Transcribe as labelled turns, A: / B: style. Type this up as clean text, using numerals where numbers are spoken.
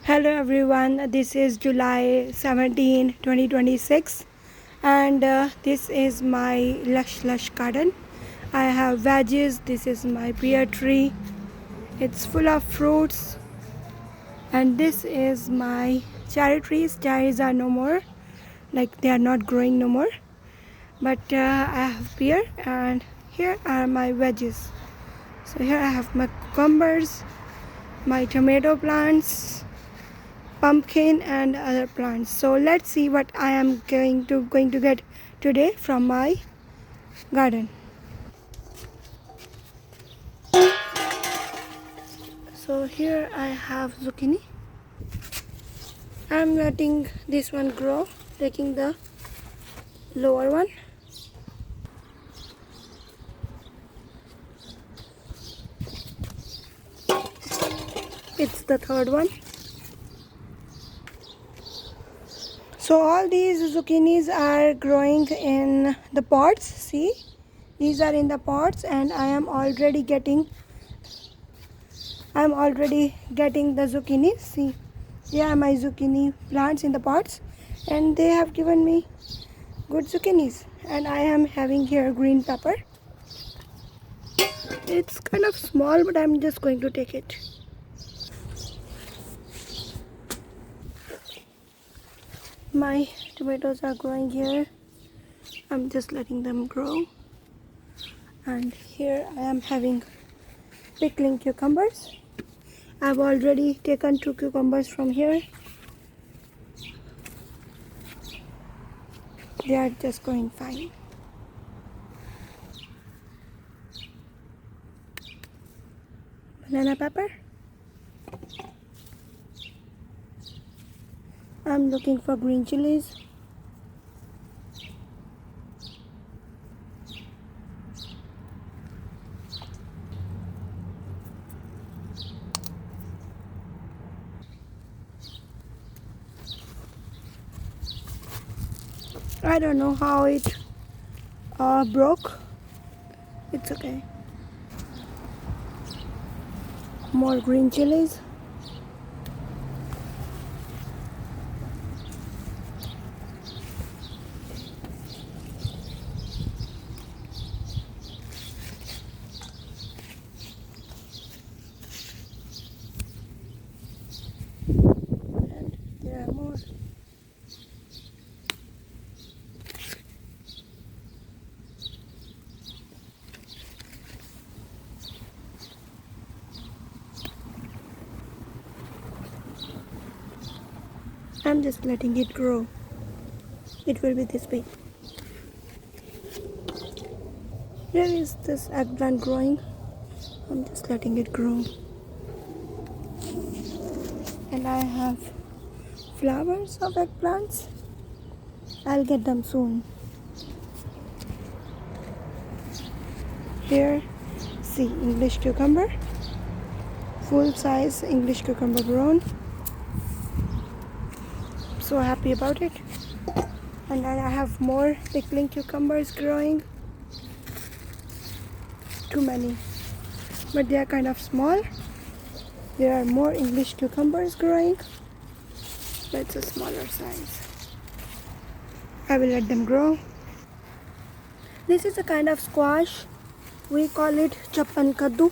A: Hello everyone, this is July 17, 2026 and this is my lush garden. I have veggies, this is my pear tree, it's full of fruits, and this is my cherry trees. Cherries are no more, like they are not growing no more, but I have pear, and here are my veggies. So here I have my cucumbers, my tomato plants, pumpkin and other plants. So let's see what I am going to get today from my garden. So here I have zucchini. I'm letting this one grow, taking the lower one. It's the third one. So all these zucchinis are growing in the pots. See, these are in the pots, and I'm already getting the zucchini. See, here are my zucchini plants in the pots, and they have given me good zucchinis. And I am having here green pepper. It's kind of small, but I'm just going to take it. My tomatoes are growing here. I'm just letting them grow. And here I am having pickling cucumbers. I've already taken 2 cucumbers from here. They are just going fine. Banana pepper. I'm looking for green chilies. I don't know how it broke. It's okay. More green chilies. And there are more. I'm just letting it grow. It will be this big. Here is this eggplant growing. I'm just letting it grow. And I have flowers of eggplants. I'll get them soon. Here, see, English cucumber. Full size English cucumber grown. So happy about it. And then I have more pickling cucumbers growing. Too many, but they are kind of small. There are more English cucumbers growing, but it's a smaller size. I will let them grow. This is a kind of squash. We call it chapan kaddu.